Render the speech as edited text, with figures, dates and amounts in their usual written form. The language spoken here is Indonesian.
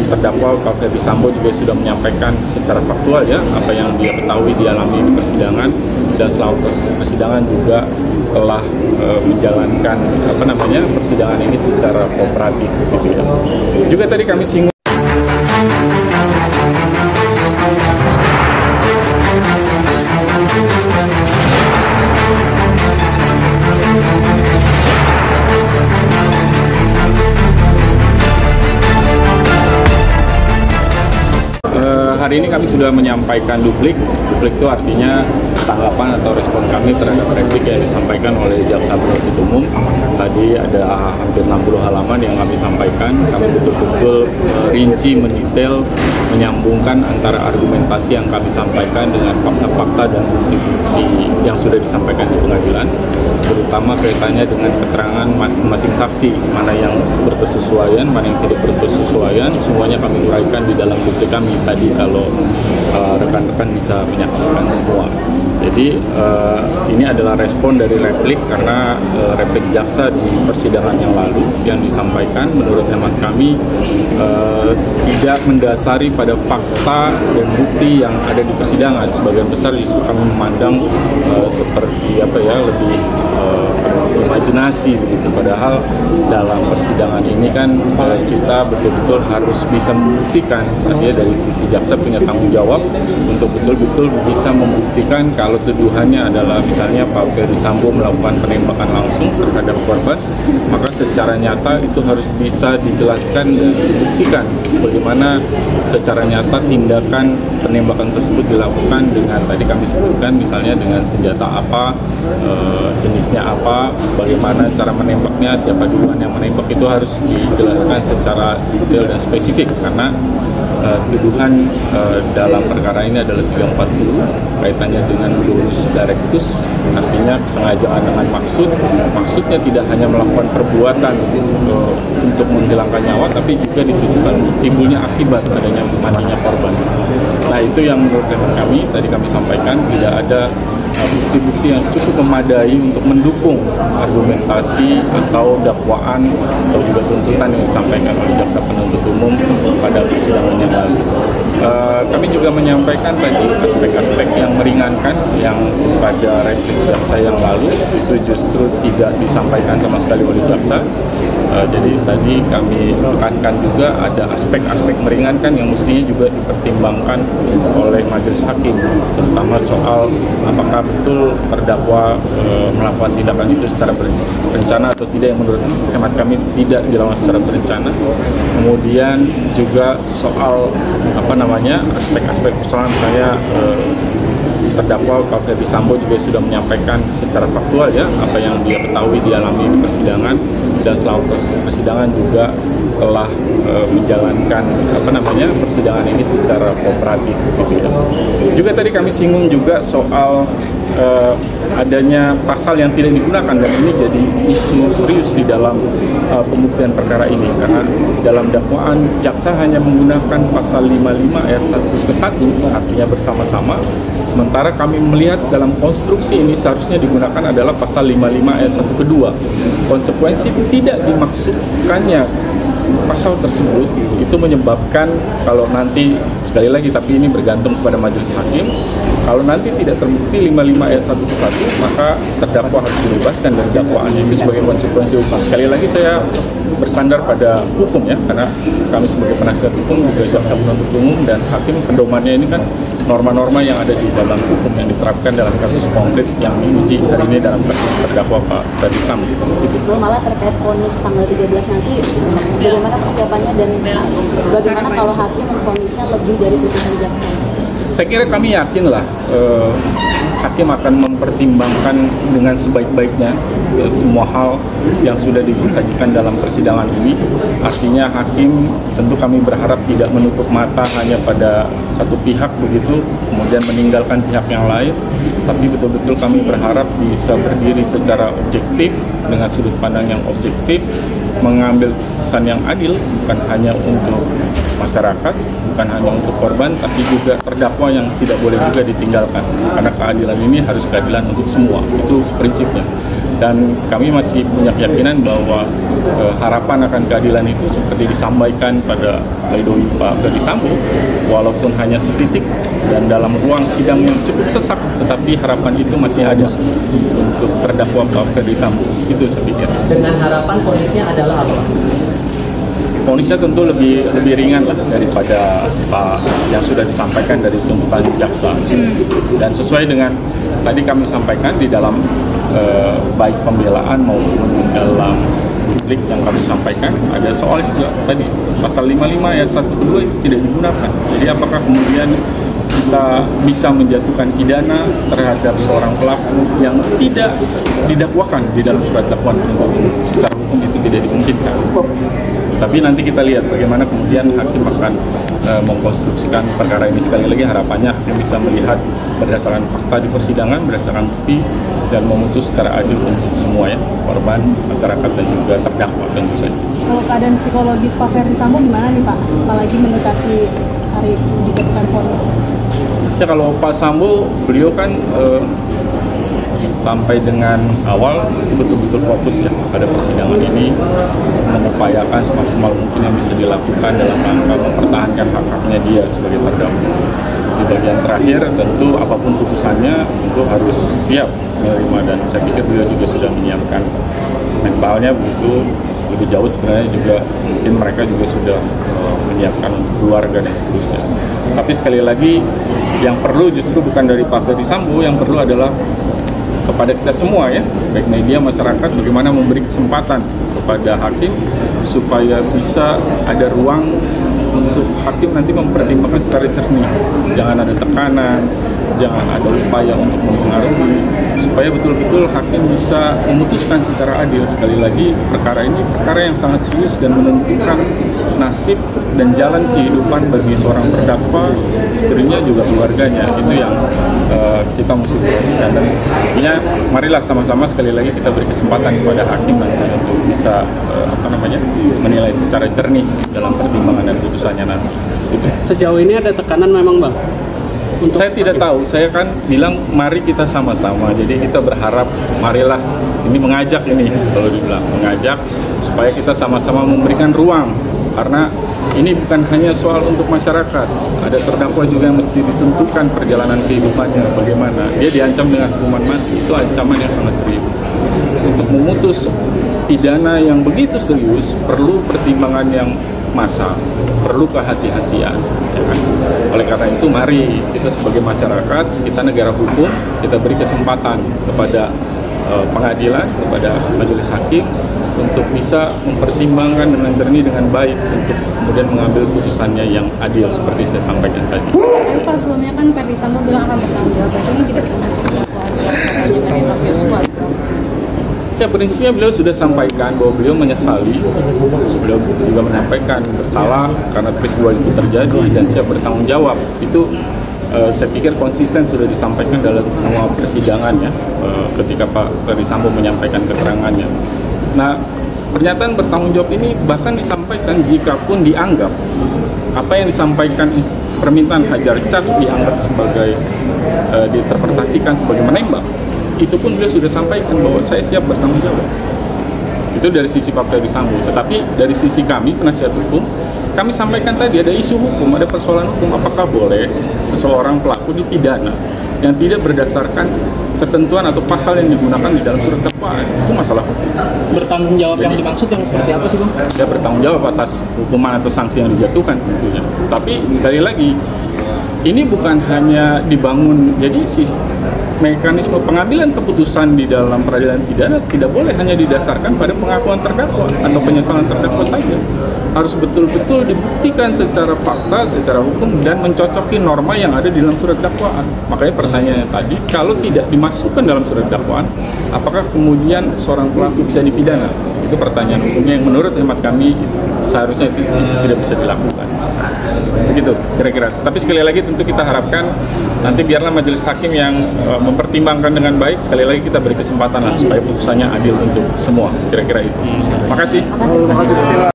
terdakwa Pak Ferdy Sambo juga sudah menyampaikan secara faktual ya apa yang dia ketahui dialami di persidangan, dan selama proses persidangan juga telah menjalankan persidangan ini secara kooperatif gitu ya. Juga tadi kami singgung hari ini kami sudah menyampaikan duplik. Duplik itu artinya tanggapan atau respon kami terhadap replik yang disampaikan oleh Jaksa Penuntut Umum. Tadi ada hampir 60 halaman yang kami sampaikan. Kami betul-betul rinci, mendetail, menyambungkan antara argumentasi yang kami sampaikan dengan fakta-fakta dan bukti-bukti yang sudah disampaikan di pengadilan, terutama kaitannya dengan keterangan masing-masing saksi, mana yang berkesesuaian, mana yang tidak berkesesuaian. Semuanya kami uraikan di dalam duplik kami tadi, kalau rekan-rekan bisa menyaksikan semua. Jadi ini adalah respon dari replik, karena replik jaksa di persidangan yang lalu yang disampaikan menurut hemat kami tidak mendasari pada fakta dan bukti yang ada di persidangan. Sebagian besar justru kami memandang seperti lebih imajinasi begitu. Padahal dalam persidangan ini kan kita betul-betul harus bisa membuktikan, artinya dari sisi jaksa punya tanggung jawab untuk betul-betul bisa membuktikan kalau tuduhannya adalah misalnya Pak Ferdy Sambo melakukan penembakan langsung terhadap korban, maka secara nyata itu harus bisa dijelaskan dan dibuktikan bagaimana secara nyata tindakan penembakan tersebut dilakukan dengan tadi kami sebutkan misalnya dengan senjata apa, jenisnya apa, bagaimana cara menembaknya, siapa duluan yang menembak, itu harus dijelaskan secara detail dan spesifik, karena tuduhan dalam perkara ini adalah 340 kaitannya dengan dolus directus, artinya kesengajaan dengan maksudnya tidak hanya melakukan perbuatan untuk menghilangkan nyawa, tapi juga ditujukan timbulnya akibat adanya matinya korban. Nah, itu yang menurut kami tadi kami sampaikan tidak ada bukti-bukti yang cukup memadai untuk mendukung argumentasi atau dakwaan atau juga tuntutan yang disampaikan oleh Jaksa Penuntut Umum pada persidangan yang lalu. Kami juga menyampaikan tadi aspek-aspek yang meringankan yang pada replik jaksa yang lalu itu justru tidak disampaikan sama sekali oleh jaksa. Jadi tadi kami tekankan juga ada aspek-aspek meringankan yang mestinya juga dipertimbangkan oleh majelis hakim, terutama soal apakah betul terdakwa melakukan tindakan itu secara berencana atau tidak, yang menurut hemat kami tidak dilakukan secara berencana. Kemudian juga soal aspek-aspek persoalan, misalnya terdakwa Pak Ferdy Sambo juga sudah menyampaikan secara faktual ya apa yang dia ketahui dialami di persidangan, dan selama proses persidangan juga telah menjalankan persidangan ini secara kooperatif gitu ya. Juga tadi kami singgung juga soal adanya pasal yang tidak digunakan, dan ini jadi isu serius di dalam pembuktian perkara ini, karena dalam dakwaan jaksa hanya menggunakan pasal 55 ayat 1 ke 1, artinya bersama-sama, sementara kami melihat dalam konstruksi ini seharusnya digunakan adalah pasal 55 ayat 1 ke 2. Konsekuensi tidak dimaksudkannya pasal tersebut itu menyebabkan kalau nanti, sekali lagi tapi ini bergantung kepada majelis hakim, kalau nanti tidak terbukti 55 ayat 1 ke 1, maka terdakwa harus dibebaskan dari dakwaannya. Itu sebagai konsekuensi hukum. Sekali lagi saya bersandar pada hukum ya, karena kami sebagai penasihat hukum juga jaksa penuntut umum dan hakim, pedomannya ini kan norma-norma yang ada di dalam hukum yang diterapkan dalam kasus konkret yang diuji hari ini dalam kasus terdakwa Pak Ferdy Sambo. Itu malah terkait vonis tanggal 13 nanti, bagaimana persiapannya dan bagaimana kalau hakim memvonisnya lebih dari putusan jaksa? Saya kira kami yakinlah hakim akan mempertimbangkan dengan sebaik-baiknya semua hal yang sudah disajikan dalam persidangan ini. Artinya hakim tentu kami berharap tidak menutup mata hanya pada satu pihak begitu, kemudian meninggalkan pihak yang lain, tapi betul-betul kami berharap bisa berdiri secara objektif dengan sudut pandang yang objektif, mengambil keputusan yang adil bukan hanya untuk masyarakat, bukan hanya untuk korban, tapi juga terdakwa yang tidak boleh juga ditinggalkan, karena keadilan ini harus keadilan untuk semua, itu prinsipnya. Dan kami masih punya keyakinan bahwa harapan akan keadilan itu seperti disampaikan pada pledoi Pak Ferdy Sambo, walaupun hanya setitik dan dalam ruang sidang yang cukup sesak, tetapi harapan itu masih ada untuk terdakwa Pak Ferdy Sambo. Itu saya pikir. Dengan harapan vonisnya adalah apa? Vonisnya tentu lebih ringan lah daripada yang sudah disampaikan dari tuntutan jaksa. Dan sesuai dengan tadi kami sampaikan di dalam baik pembelaan maupun dalam publik yang kami sampaikan, ada soal juga tadi pasal 55 ayat 1 kedua itu tidak digunakan. Jadi apakah kemudian kita bisa menjatuhkan pidana terhadap seorang pelaku yang tidak didakwakan di dalam surat dakwaan penuntut umum? Secara hukum itu tidak dimungkinkan. Tapi nanti kita lihat bagaimana kemudian hakim akan mengkonstruksikan perkara ini. Sekali lagi harapannya hakim bisa melihat berdasarkan fakta di persidangan, berdasarkan bukti, dan memutus secara adil untuk semua ya, korban, masyarakat, dan juga terdakwa tentu saja. Kalau keadaan psikologis Pak Ferdy Sambo gimana nih Pak? Apalagi mendekati hari dijatuhkan vonis. Ya kalau Pak Sambo, beliau kan sampai dengan awal itu betul-betul fokus ya pada persidangan ini, mengupayakan semaksimal mungkin yang bisa dilakukan dalam rangka mempertahankan hak-haknya dia sebagai terdakwa. Di bagian terakhir tentu apapun putusannya tentu harus siap menerima, dan saya pikir beliau juga sudah menyiapkan mentalnya begitu. Lebih jauh sebenarnya juga mungkin mereka juga sudah menyiapkan keluarga dan seterusnya. Tapi sekali lagi yang perlu justru bukan dari Pak Ferdy Sambo, yang perlu adalah kepada kita semua ya, baik media, masyarakat, bagaimana memberi kesempatan kepada hakim supaya bisa ada ruang untuk hakim nanti mempertimbangkan secara jernih. Jangan ada tekanan, jangan ada upaya untuk mempengaruhi, supaya betul-betul hakim bisa memutuskan secara adil. Sekali lagi, perkara ini perkara yang sangat serius dan menentukan nasib dan jalan kehidupan bagi seorang terdakwa, istrinya juga keluarganya. Itu yang kita mesti perhatikan, dan intinya marilah sama-sama sekali lagi kita beri kesempatan kepada hakim nanti untuk bisa menilai secara jernih dalam pertimbangan dan putusannya nanti. Gitu. Sejauh ini ada tekanan memang Bang? Saya tidak tahu, saya kan bilang mari kita sama-sama, jadi kita berharap marilah ini mengajak ini, kalau dibilang mengajak supaya kita sama-sama memberikan ruang, karena ini bukan hanya soal untuk masyarakat, ada terdakwa juga yang mesti ditentukan perjalanan kehidupannya bagaimana. Dia diancam dengan hukuman mati, itu ancaman yang sangat serius. Untuk memutus pidana yang begitu serius perlu pertimbangan yang massal, perlu kehati-hatian ya kan? Oleh karena itu mari kita sebagai masyarakat, kita negara hukum, kita beri kesempatan kepada pengadilan, kepada majelis hakim untuk bisa mempertimbangkan dengan jernih, dengan baik, untuk kemudian mengambil putusannya yang adil seperti saya sampaikan tadi. Pak, sebelumnya kan Ferdy Sambo bilang akan bertanggung jawab, ini tidak pernah Ya, prinsipnya beliau sudah sampaikan bahwa beliau menyesali, beliau juga menyampaikan bersalah karena peristiwa itu terjadi dan siap bertanggung jawab. Itu saya pikir konsisten sudah disampaikan dalam semua persidangan ya, ketika Pak Ferdy Sambo menyampaikan keterangannya. Nah, pernyataan bertanggung jawab ini bahkan disampaikan jikapun dianggap apa yang disampaikan permintaan hajar cat dianggap sebagai diinterpretasikan sebagai menembak. Itu pun beliau sudah sampaikan bahwa saya siap bertanggung jawab. Itu dari sisi Pak Ferdy Sambo. Tetapi dari sisi kami, penasihat hukum, kami sampaikan tadi ada isu hukum, ada persoalan hukum. Apakah boleh seseorang pelaku dipidana yang tidak berdasarkan ketentuan atau pasal yang digunakan di dalam surat dakwaan? Itu masalah hukum. Bertanggung jawab yang dimaksud yang seperti apa sih Bang? Dia bertanggung jawab atas hukuman atau sanksi yang dijatuhkan tentunya. Tapi sekali lagi, ini bukan hanya dibangun, jadi mekanisme pengambilan keputusan di dalam peradilan pidana tidak boleh hanya didasarkan pada pengakuan terdakwa atau penyesalan terdakwa saja. Harus betul-betul dibuktikan secara fakta, secara hukum, dan mencocoki norma yang ada di dalam surat dakwaan. Makanya pertanyaannya tadi, kalau tidak dimasukkan dalam surat dakwaan, apakah kemudian seorang pelaku bisa dipidana? Itu pertanyaan hukumnya yang menurut hemat kami seharusnya itu tidak bisa dilakukan. Begitu kira-kira. Tapi sekali lagi tentu kita harapkan nanti biarlah majelis hakim yang mempertimbangkan dengan baik. Sekali lagi kita beri kesempatan lah supaya putusannya adil untuk semua. Kira-kira itu. Makasih.